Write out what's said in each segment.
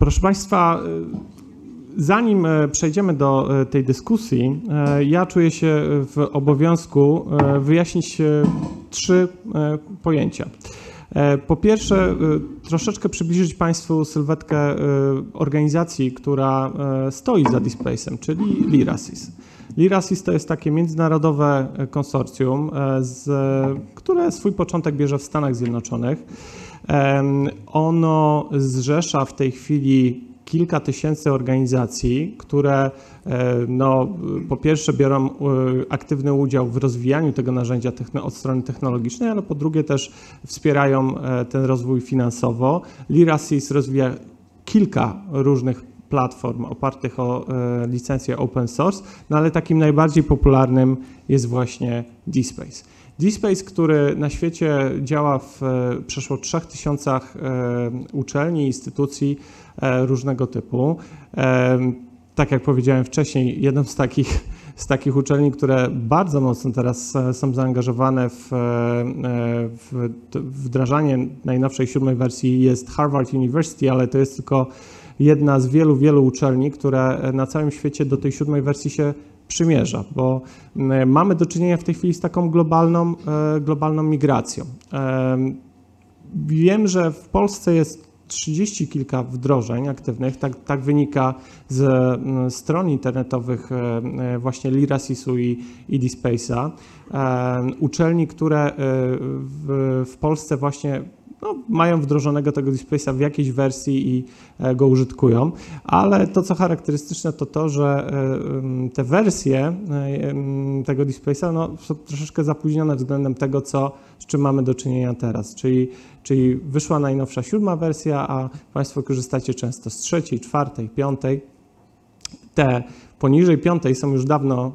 Proszę Państwa, zanim przejdziemy do tej dyskusji, ja czuję się w obowiązku wyjaśnić 3 pojęcia. Po pierwsze, troszeczkę przybliżyć Państwu sylwetkę organizacji, która stoi za DSpace'em, czyli LYRASIS. LYRASIS to jest takie międzynarodowe konsorcjum, które swój początek bierze w Stanach Zjednoczonych. Ono zrzesza w tej chwili kilka tysięcy organizacji, które po pierwsze biorą aktywny udział w rozwijaniu tego narzędzia od strony technologicznej, ale po drugie też wspierają ten rozwój finansowo. LYRASIS rozwija kilka różnych platform opartych o licencję open source, ale takim najbardziej popularnym jest właśnie DSpace. DSpace, który na świecie działa w przeszło 3000 uczelni i instytucji różnego typu. Tak jak powiedziałem wcześniej, jedną z takich uczelni, które bardzo mocno teraz są zaangażowane w wdrażanie najnowszej 7. wersji jest Harvard University, ale to jest tylko jedna z wielu uczelni, które na całym świecie do tej 7. wersji się przymierza, bo mamy do czynienia w tej chwili z taką globalną migracją. Wiem, że w Polsce jest 30 kilka wdrożeń aktywnych, tak wynika z stron internetowych właśnie LYRASIS-u i DSpace'a. Uczelni, które w Polsce właśnie mają wdrożonego tego DSpace'a w jakiejś wersji i go użytkują, ale to, co charakterystyczne, to to, że te wersje tego DSpace'a są troszeczkę zapóźnione względem tego, z czym mamy do czynienia teraz, czyli wyszła najnowsza 7. wersja, a Państwo korzystacie często z 3., 4., 5. Te poniżej 5. są już dawno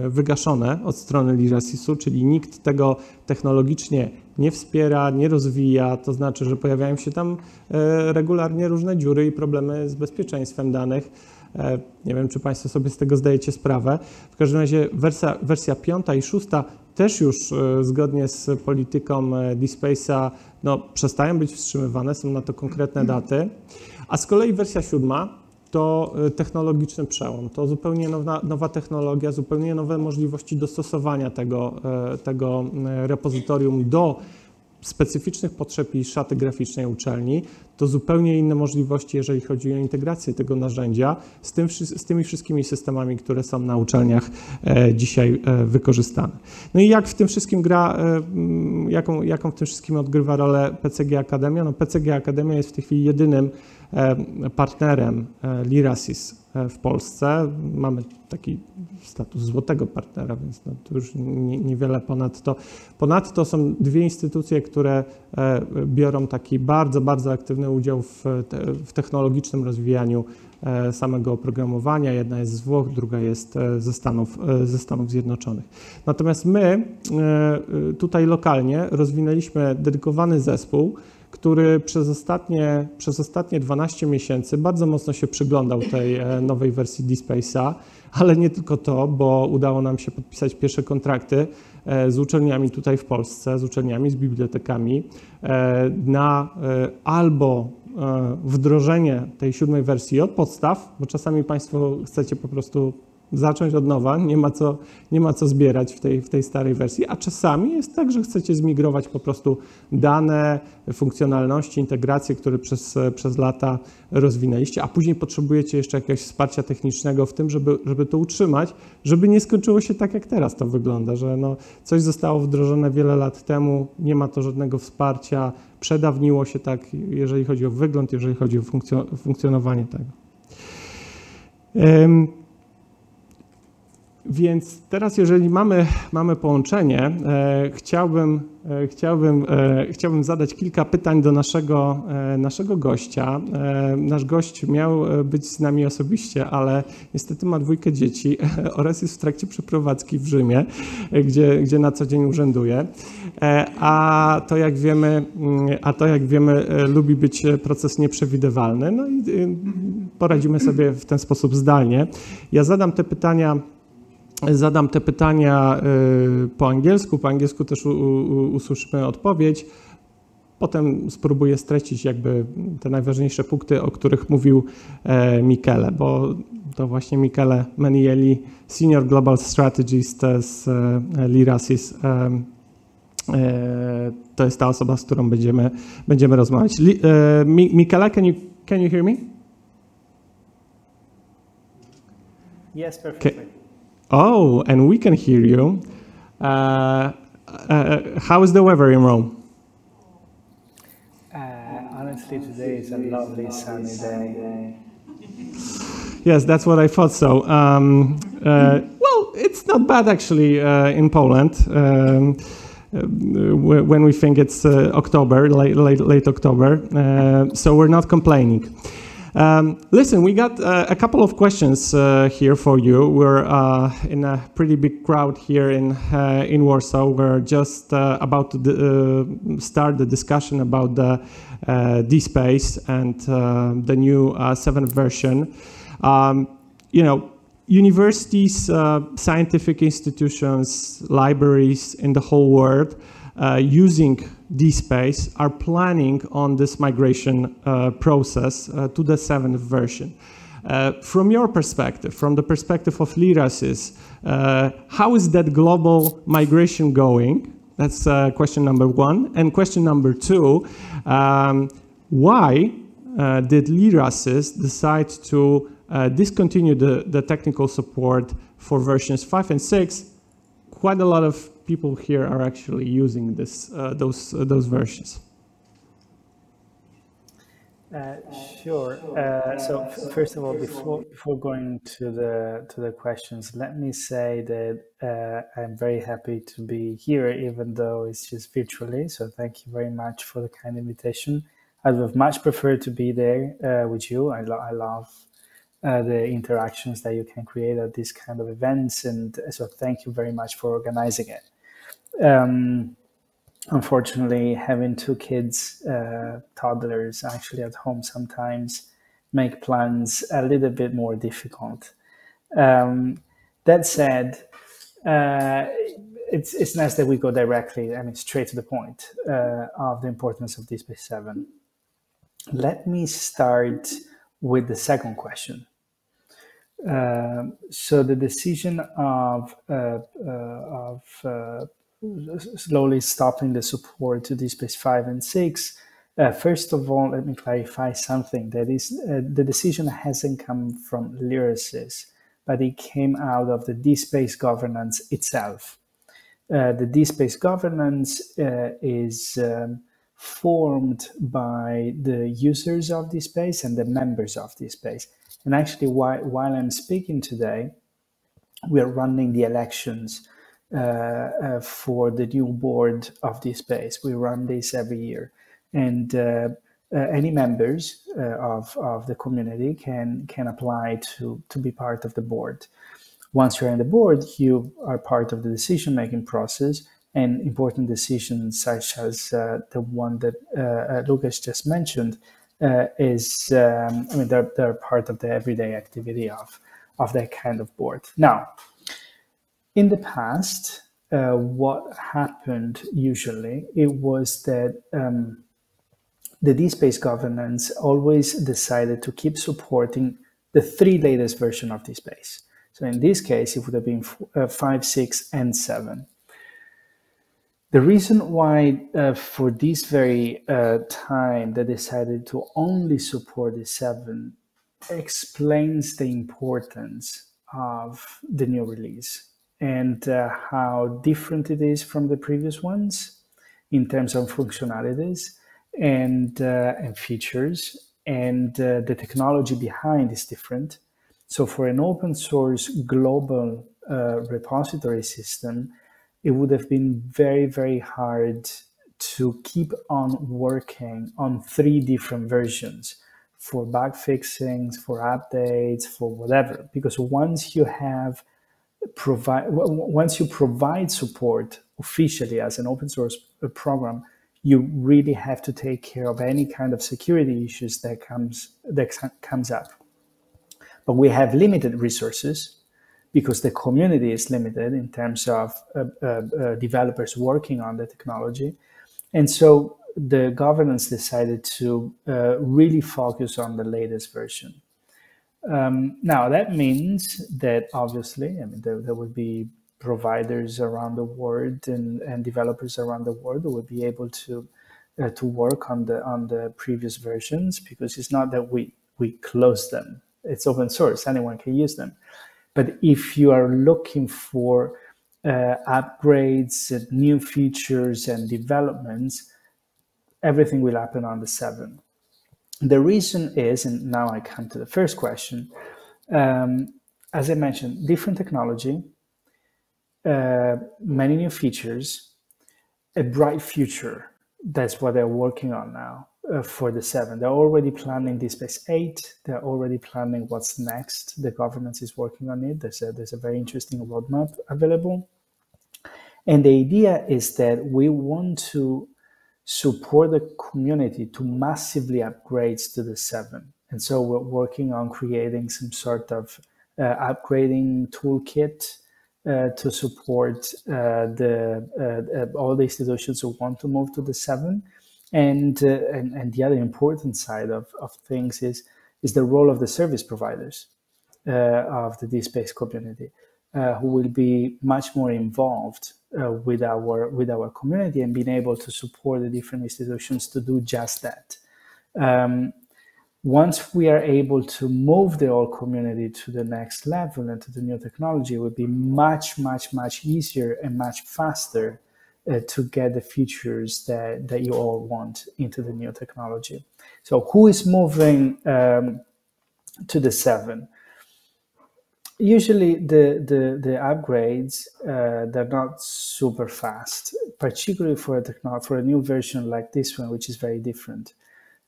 wygaszone od strony LYRASIS-u, czyli nikt tego technologicznie nie wspiera, nie rozwija, to znaczy, że pojawiają się tam regularnie różne dziury i problemy z bezpieczeństwem danych. Nie wiem, czy Państwo sobie z tego zdajecie sprawę. W każdym razie wersja 5. i 6. też już zgodnie z polityką DSpace'a przestają być wstrzymywane, są na to konkretne daty, a z kolei wersja 7. to technologiczny przełom, to zupełnie nowa technologia, zupełnie nowe możliwości dostosowania tego repozytorium do specyficznych potrzeb i szaty graficznej uczelni, to zupełnie inne możliwości, jeżeli chodzi o integrację tego narzędzia z tymi wszystkimi systemami, które są na uczelniach dzisiaj wykorzystane. No i jak w tym wszystkim jaką w tym wszystkim odgrywa rolę PCG Akademia? PCG Akademia jest w tej chwili jedynym partnerem LYRASIS w Polsce. Mamy taki status złotego partnera, więc to już niewiele ponadto. Ponadto są 2 instytucje, które biorą taki bardzo aktywny udział w technologicznym rozwijaniu samego oprogramowania. Jedna jest z Włoch, druga jest ze Stanów Zjednoczonych. Natomiast my tutaj lokalnie rozwinęliśmy dedykowany zespół, który przez ostatnie 12 miesięcy bardzo mocno się przyglądał tej nowej wersji DSpace'a, ale nie tylko to, bo udało nam się podpisać pierwsze kontrakty z uczelniami tutaj w Polsce, z uczelniami, z bibliotekami na albo wdrożenie tej 7. wersji od podstaw, bo czasami Państwo chcecie po prostu zacząć od nowa, nie ma co zbierać w tej starej wersji, a czasami jest tak, że chcecie zmigrować po prostu dane, funkcjonalności, integracje, które przez lata rozwinęliście, a później potrzebujecie jeszcze jakiegoś wsparcia technicznego w tym, żeby to utrzymać, żeby nie skończyło się tak, jak teraz to wygląda, że coś zostało wdrożone wiele lat temu, nie ma to żadnego wsparcia, przedawniło się tak, jeżeli chodzi o wygląd, jeżeli chodzi o funkcjonowanie tego. Więc teraz, jeżeli mamy połączenie, chciałbym zadać kilka pytań do naszego gościa. Nasz gość miał być z nami osobiście, ale niestety ma 2 dzieci oraz jest w trakcie przeprowadzki w Rzymie, gdzie na co dzień urzęduje. A to jak wiemy, lubi być proces nieprzewidywalny. No i poradzimy sobie w ten sposób zdalnie. Ja zadam te pytania po angielsku też usłyszymy odpowiedź. potem spróbuję streścić jakby te najważniejsze punkty, o których mówił Michele, bo to właśnie Michele Mennielli, Senior Global Strategist z LYRASIS, to jest ta osoba, z którą będziemy rozmawiać. Michele, can you hear me? Yes, perfectly. Okay. Oh, and we can hear you. How is the weather in Rome? Honestly, today is a lovely sunny day. Yes, that's what I thought so. Well, it's not bad actually in Poland. When we think it's October, late October, so we're not complaining. Listen, we got a couple of questions here for you. We're in a pretty big crowd here in Warsaw. We're just about to start the discussion about the DSpace and the new 7th version. You know, universities, scientific institutions, libraries in the whole world using DSpace are planning on this migration process to the 7th version. From your perspective, from the perspective of LYRASIS, how is that global migration going? That's question number one. And question number two, why did LYRASIS decide to discontinue the technical support for versions 5 and 6? Quite a lot of people here are actually using those versions. Sure. So first of all, before going to the questions, let me say that I'm very happy to be here, even though it's just virtually. So thank you very much for the kind invitation. I would have much preferred to be there with you. I love the interactions that you can create at these kind of events, and so thank you very much for organizing it. Unfortunately, having two kids, toddlers, actually at home sometimes make plans a little bit more difficult. That said, it's nice that we go directly, I mean, straight to the point of the importance of DSpace 7. Let me start with the second question. So the decision of slowly stopping the support to DSpace 5 and 6, first of all, let me clarify something. That is, the decision hasn't come from LYRASIS, but it came out of the DSpace governance itself. The DSpace governance is formed by the users of DSpace and the members of DSpace. And actually, while I'm speaking today, we are running the elections for the new board of DSpace. We run this every year, and any members of the community can apply to be part of the board. Once you're on the board, you are part of the decision-making process, and important decisions such as the one that Łukasz just mentioned is, I mean, they're part of the everyday activity of that kind of board. Now, in the past, what happened usually, it was that the DSpace governance always decided to keep supporting the 3 latest versions of DSpace. So in this case, it would have been 5, 6, and 7. The reason why for this very time they decided to only support the 7 explains the importance of the new release and how different it is from the previous ones in terms of functionalities and features, and the technology behind is different. So for an open source global repository system, it would have been very, very hard to keep on working on 3 different versions for bug fixings, for updates, for whatever. Because once you provide support officially as an open source program, you really have to take care of any kind of security issues that comes up. But we have limited resources, because the community is limited in terms of developers working on the technology. And so the governance decided to really focus on the latest version. Now that means that obviously, I mean, there would be providers around the world and developers around the world who would be able to work on the previous versions, because it's not that we close them. It's open source, anyone can use them. But if you are looking for upgrades, new features and developments, everything will happen on the 7. The reason is, and now I come to the first question, as I mentioned, different technology, many new features, a bright future. That's what they're working on now for the 7. They're already planning DSpace 8. They're already planning what's next. The governance is working on it. There's a very interesting roadmap available. And the idea is that we want to support the community to massively upgrade to the 7. And so we're working on creating some sort of upgrading toolkit to support all the institutions who want to move to the 7. And the other important side of things is the role of the service providers of the DSpace community, who will be much more involved with our community and being able to support the different institutions to do just that. Once we are able to move the whole community to the next level and to the new technology, it would be much, much, much easier and much faster to get the features that you all want into the new technology. So who is moving to the 7? Usually the upgrades, they're not super fast, particularly for a new version like this one, which is very different.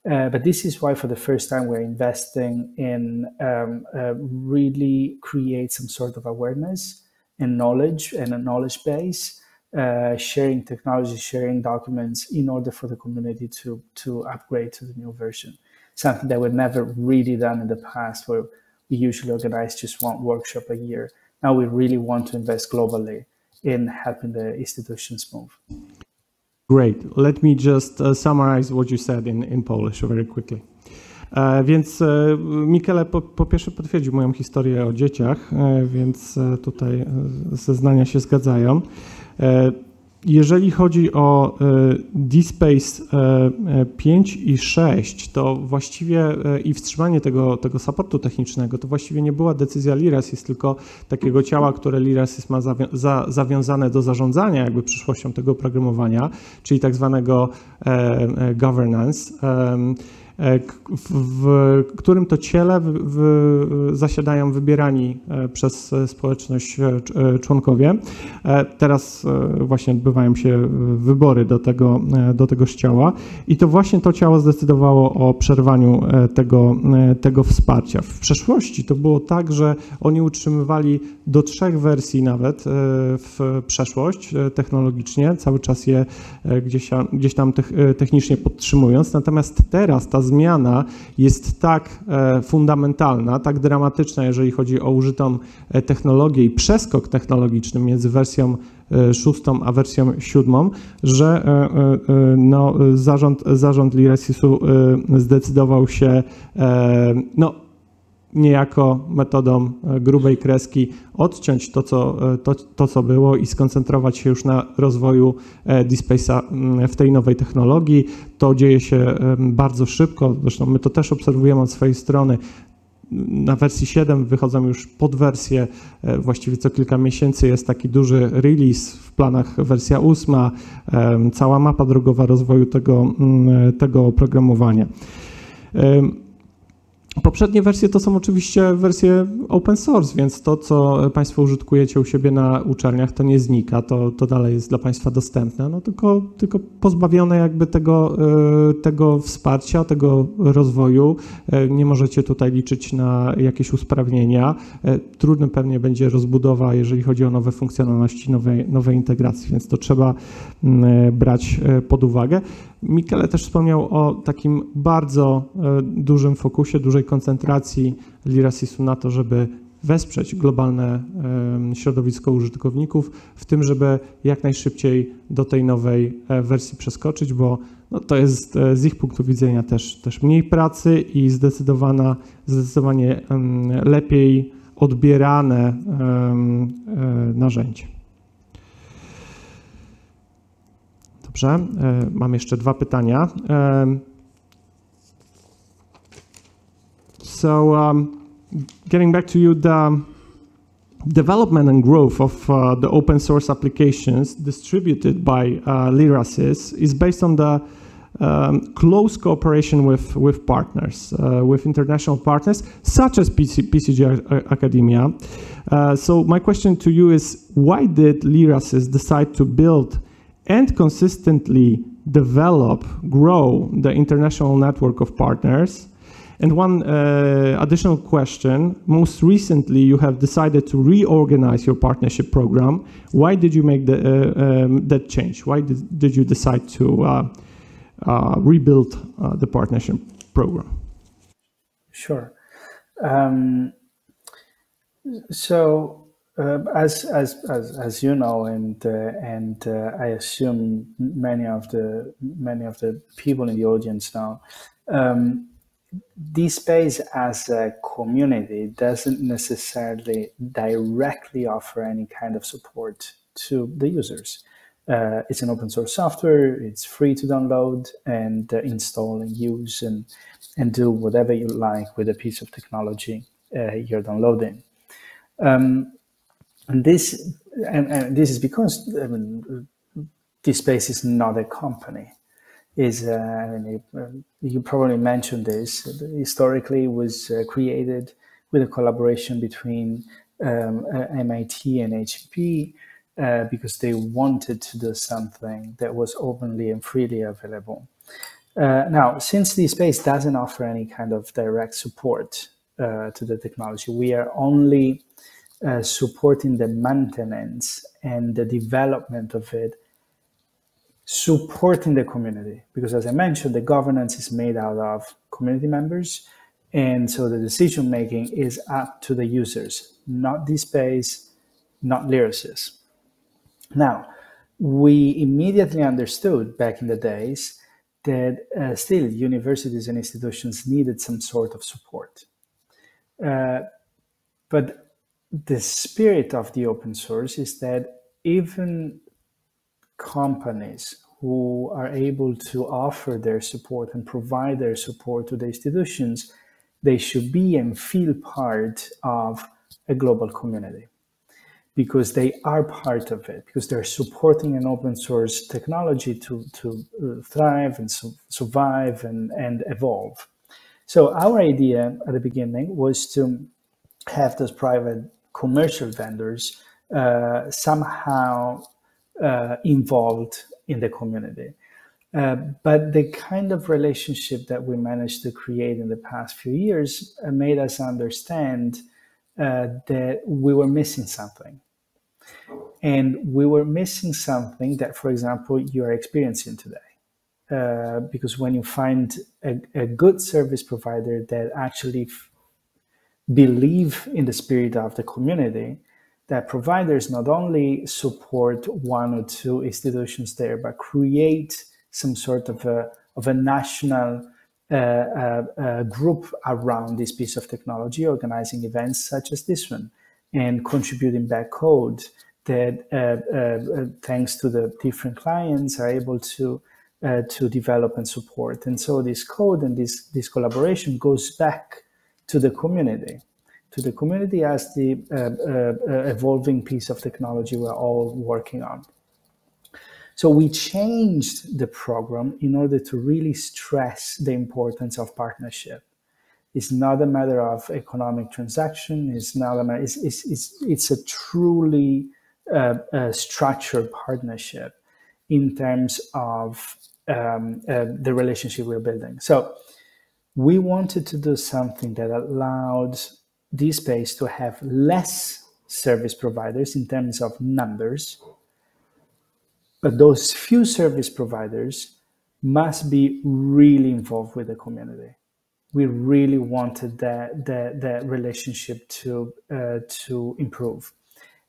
But this is why for the first time we're investing in really create some sort of awareness and knowledge and a knowledge base, sharing technology, sharing documents in order for the community to upgrade to the new version. Something that we've never really done in the past, where we usually organize just one workshop a year. Now we really want to invest globally in helping the institutions move. Great. Let me just summarize what you said in Polish very quickly. Więc Michele po pierwsze potwierdził moją historię o dzieciach, więc tutaj zeznania się zgadzają. Jeżeli chodzi o DSpace 5 i 6, to właściwie i wstrzymanie tego supportu technicznego, to właściwie nie była decyzja LYRASIS, tylko takiego ciała, które LYRASIS ma zawiązane do zarządzania jakby przyszłością tego oprogramowania, czyli tak zwanego governance, w którym to ciele zasiadają wybierani przez społeczność członkowie. Teraz właśnie odbywają się wybory do tegoż ciała i to właśnie to ciało zdecydowało o przerwaniu tego wsparcia. W przeszłości to było tak, że oni utrzymywali do 3 wersji nawet w przeszłość technologicznie, cały czas je gdzieś tam technicznie podtrzymując, natomiast teraz ta zmiana jest tak fundamentalna, tak dramatyczna, jeżeli chodzi o użytą technologię i przeskok technologiczny między wersją 6 a wersją 7, że no, zarząd LYRASIS-u zdecydował się niejako metodą grubej kreski odciąć to, co było i skoncentrować się już na rozwoju DSpace'a w tej nowej technologii. To dzieje się bardzo szybko, zresztą my to też obserwujemy od swojej strony. Na wersji 7 wychodzą już podwersje, właściwie co kilka miesięcy jest taki duży release, w planach wersja 8, cała mapa drogowa rozwoju tego oprogramowania. Poprzednie wersje to są oczywiście wersje open source, więc to, co Państwo użytkujecie u siebie na uczelniach, to nie znika, to dalej jest dla Państwa dostępne, no tylko pozbawione jakby tego wsparcia, tego rozwoju. Nie możecie tutaj liczyć na jakieś usprawnienia. Trudno pewnie będzie rozbudowa, jeżeli chodzi o nowe funkcjonalności, nowe integracje, więc to trzeba brać pod uwagę. Michele też wspomniał o takim bardzo dużym fokusie, dużej koncentracji LYRASIS-u na to, żeby wesprzeć globalne środowisko użytkowników, w tym, żeby jak najszybciej do tej nowej wersji przeskoczyć, bo no to jest z ich punktu widzenia też mniej pracy i zdecydowanie lepiej odbierane narzędzie. Dobrze, mam jeszcze 2 pytania. Getting back to you, the development and growth of the open source applications distributed by LYRASIS is based on the close cooperation with partners, with international partners, such as PCG Academia. So my question to you is, why did LYRASIS decide to build and consistently develop, grow the international network of partners? And one additional question, most recently you have decided to reorganize your partnership program. Why did you make that change? Why did you decide to rebuild the partnership program? Sure. As you know, and I assume many of the people in the audience know, DSpace as a community doesn't necessarily directly offer any kind of support to the users. It's an open source software, it's free to download and install and use and do whatever you like with a piece of technology you're downloading. And this is because DSpace is not a company. You probably mentioned this. Historically, it was created with a collaboration between MIT and HP because they wanted to do something that was openly and freely available. Now, since DSpace doesn't offer any kind of direct support to the technology, we are only supporting the maintenance and the development of it, supporting the community, because as I mentioned, the governance is made out of community members, and so the decision making is up to the users, not DSpace, not LYRASIS. Now, we immediately understood back in the days that still universities and institutions needed some sort of support. But the spirit of the open source is that even companies who are able to offer their support and provide their support to the institutions, they should be and feel part of a global community because they are part of it, because they're supporting an open source technology to thrive and survive and evolve. So our idea at the beginning was to have those private commercial vendors somehow involved in the community. But the kind of relationship that we managed to create in the past few years made us understand that we were missing something. And we were missing something that, for example, you are experiencing today. Because when you find a good service provider that actually believe in the spirit of the community, that providers not only support 1 or 2 institutions there, but create some sort of a national group around this piece of technology, organizing events such as this one, and contributing back code that, thanks to the different clients, are able to develop and support. And so this code and this collaboration goes back to the community. As the evolving piece of technology we're all working on. So we changed the program in order to really stress the importance of partnership. It's not a matter of economic transaction. It's not a matter. It's a truly structured partnership in terms of the relationship we're building. So we wanted to do something that allowed DSpace to have less service providers in terms of numbers, but those few service providers must be really involved with the community. We really wanted that relationship to improve,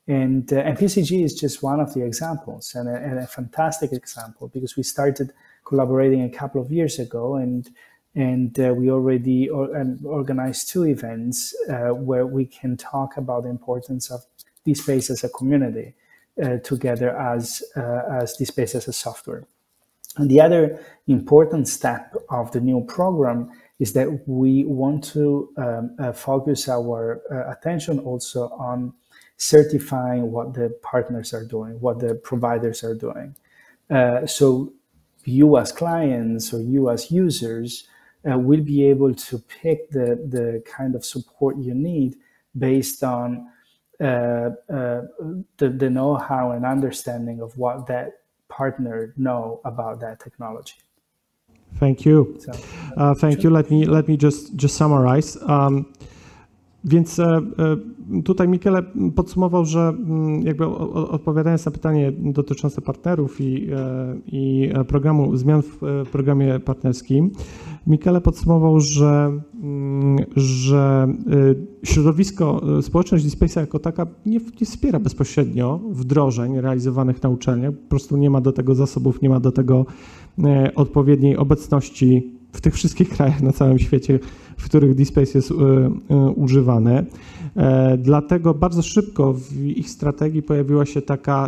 and PCG is just one of the examples, and a fantastic example, because we started collaborating a couple of years ago, and we already organized 2 events where we can talk about the importance of DSpace as a community together as DSpace as a software. And the other important step of the new program is that we want to focus our attention also on certifying what the partners are doing, what the providers are doing. So you as clients or you as users will be able to pick the kind of support you need based on the know-how and understanding of what that partner know about that technology. Thank you. Thank you. Let me just summarize. Więc tutaj Michele podsumował, że jakby odpowiadając na pytanie dotyczące partnerów i programu, zmian w programie partnerskim, Michele podsumował, że środowisko, społeczność DSpace'a jako taka nie wspiera bezpośrednio wdrożeń realizowanych na uczelniach. Po prostu nie ma do tego zasobów, nie ma do tego odpowiedniej obecności w tych wszystkich krajach na całym świecie, w których DSpace jest używany. Dlatego bardzo szybko w ich strategii pojawiło się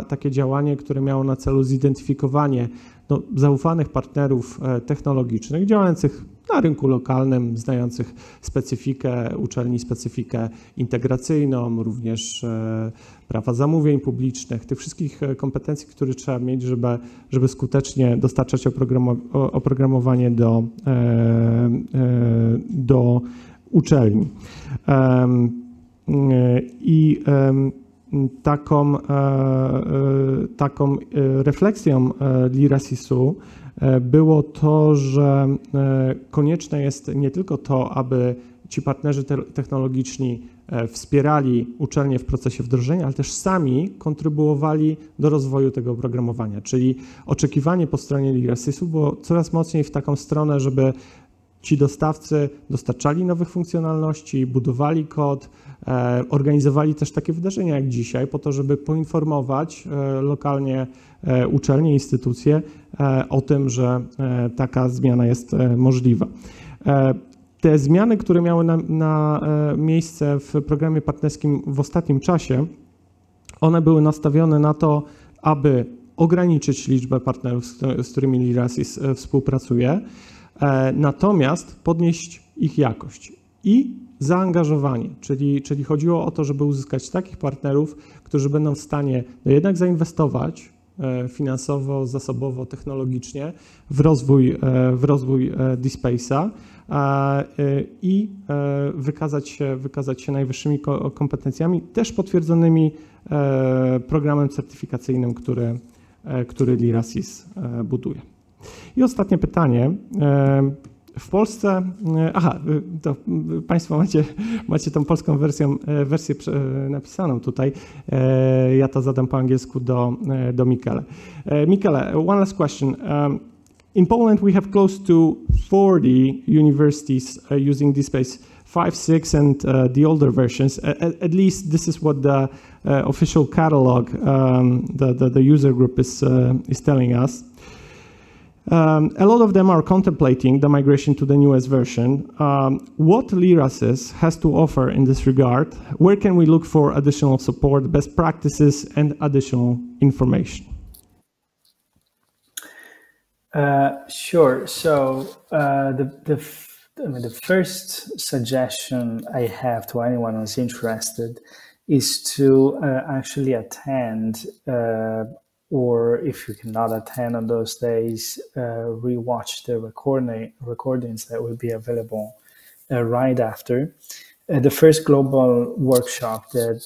takie działanie, które miało na celu zidentyfikowanie zaufanych partnerów technologicznych działających na rynku lokalnym, znających specyfikę uczelni, specyfikę integracyjną, również prawa zamówień publicznych, tych wszystkich kompetencji, które trzeba mieć, żeby skutecznie dostarczać oprogramowanie do uczelni. I taką refleksją LYRASIS-u było to, że konieczne jest nie tylko to, aby ci partnerzy technologiczni wspierali uczelnie w procesie wdrożenia, ale też sami kontrybuowali do rozwoju tego oprogramowania. Czyli oczekiwanie po stronie LYRASIS-u było coraz mocniej w taką stronę, żeby ci dostawcy dostarczali nowych funkcjonalności, budowali kod, organizowali też takie wydarzenia jak dzisiaj po to, żeby poinformować lokalnie uczelnie, instytucje o tym, że taka zmiana jest możliwa. Te zmiany, które miały na miejsce w programie partnerskim w ostatnim czasie, one były nastawione na to, aby ograniczyć liczbę partnerów, z którymi LYRASIS współpracuje, natomiast podnieść ich jakość i zaangażowanie, czyli chodziło o to, żeby uzyskać takich partnerów, którzy będą w stanie jednak zainwestować finansowo, zasobowo, technologicznie w rozwój DSpace'a i wykazać się najwyższymi kompetencjami, też potwierdzonymi programem certyfikacyjnym, który LYRASIS buduje. I ostatnie pytanie. W Polsce, to Państwo macie tą polską wersję napisaną tutaj. Ja to zadam po angielsku do Michele. Michele, one last question. In Poland we have close to 40 universities using DSpace 5, 6 and the older versions. At least this is what the official catalog, the user group is telling us. A lot of them are contemplating the migration to the newest version. What LYRASIS has to offer in this regard? Where can we look for additional support, best practices, and additional information? Sure. So the first suggestion I have to anyone who's interested is to actually attend or if you cannot attend on those days, rewatch the recordings that will be available right after. The first global workshop that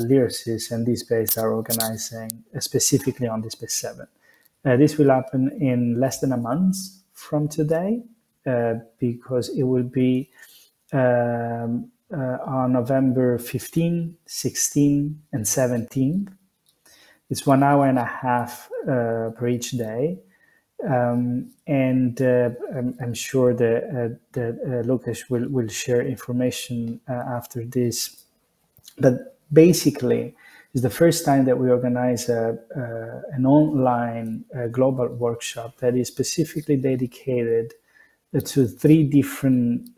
LYRASIS and DSpace are organizing specifically on DSpace 7. This will happen in less than a month from today because it will be on November 15, 16, and 17th. It's 1 hour and a half per each day. And I'm sure that Łukasz will share information after this. But basically, It's the first time that we organize an online global workshop that is specifically dedicated to 3 different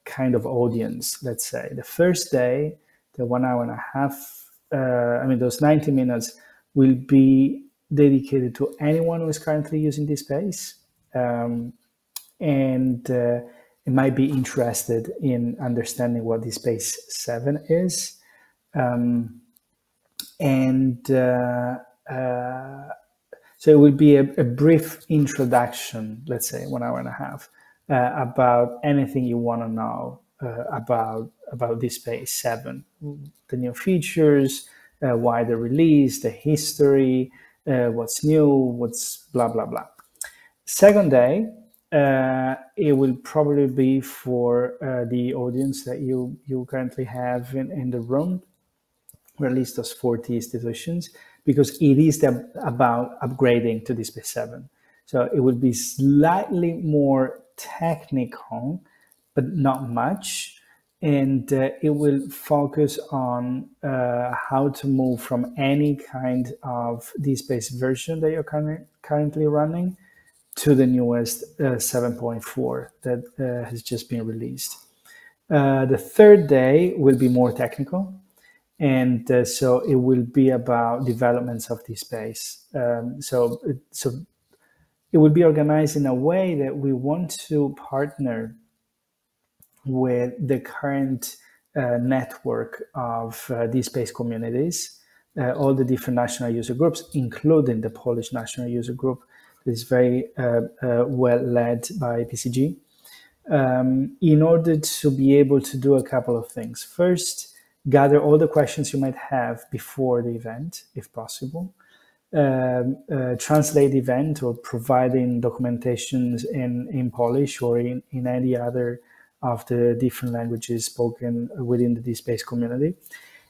kind of audience, let's say. The first day, the 1 hour and a half, those 90 minutes will be dedicated to anyone who is currently using DSpace and it might be interested in understanding what DSpace 7 is. So it will be a brief introduction, let's say 1 hour and a half, about anything you want to know about DSpace 7, the new features, why the release, the history, what's new, what's blah, blah, blah. Second day, it will probably be for the audience that you currently have in the room, or at least those 40 institutions, because it is about upgrading to DSpace 7. So it will be slightly more technical, but not much. And it will focus on how to move from any kind of DSpace version that you're currently running to the newest 7.4 that has just been released. The third day will be more technical. And so it will be about developments of DSpace. So it will be organized in a way that we want to partner with the current network of DSpace communities, all the different national user groups, including the Polish national user group that is very well led by PCG, in order to be able to do a couple of things. First, gather all the questions you might have before the event, if possible. Translate the event or providing documentations in Polish or in any other of the different languages spoken within the DSpace community,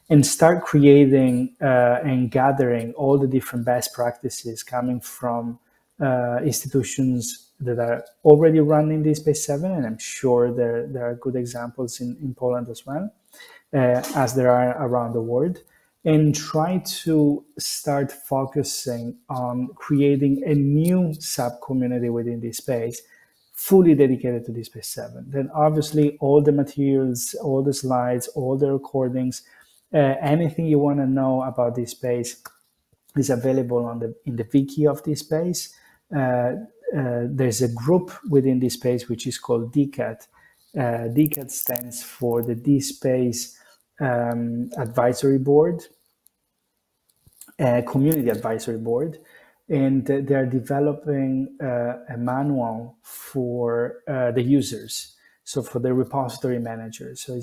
and start creating and gathering all the different best practices coming from institutions that are already running DSpace 7, and I'm sure there are good examples in Poland as well, as there are around the world, and try to start focusing on creating a new sub-community within DSpace, fully dedicated to DSpace 7. Then obviously all the materials, all the slides, all the recordings, anything you want to know about DSpace is available in the wiki of DSpace. There's a group within DSpace which is called DCAT. DCAT stands for the DSpace Advisory Board, Community Advisory Board, and they're developing a manual for the users, so for the repository managers. So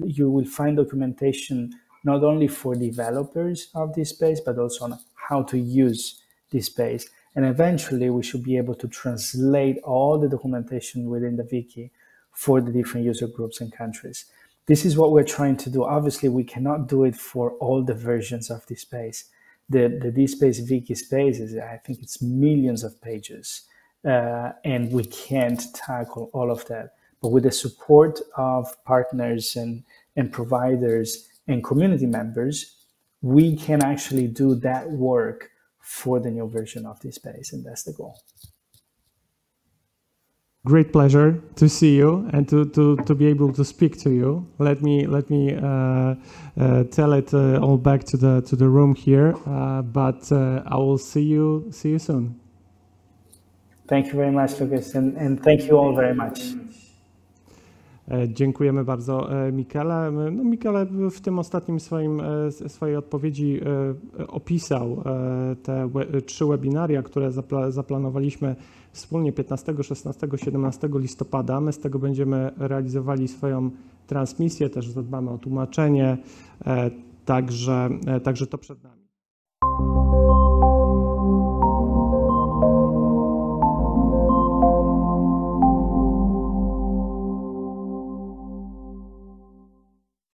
you will find documentation not only for developers of DSpace, but also on how to use DSpace. And eventually we should be able to translate all the documentation within the wiki for the different user groups and countries. This is what we're trying to do. Obviously, we cannot do it for all the versions of DSpace. The DSpace wiki space is, I think it's millions of pages, and we can't tackle all of that. But with the support of partners and providers and community members, we can actually do that work for the new version of DSpace, and that's the goal. Great pleasure to see you and to be able to speak to you. Let me tell it all back to the room here, but I will see you soon. Thank you very much, Lucas, and thank you all very much. Dziękujemy bardzo, Michele. No, Michele w tym ostatnim swojej odpowiedzi opisał te 3 webinaria, które zaplanowaliśmy wspólnie 15, 16, 17 listopada. My z tego będziemy realizowali swoją transmisję, też zadbamy o tłumaczenie, także to przed nami.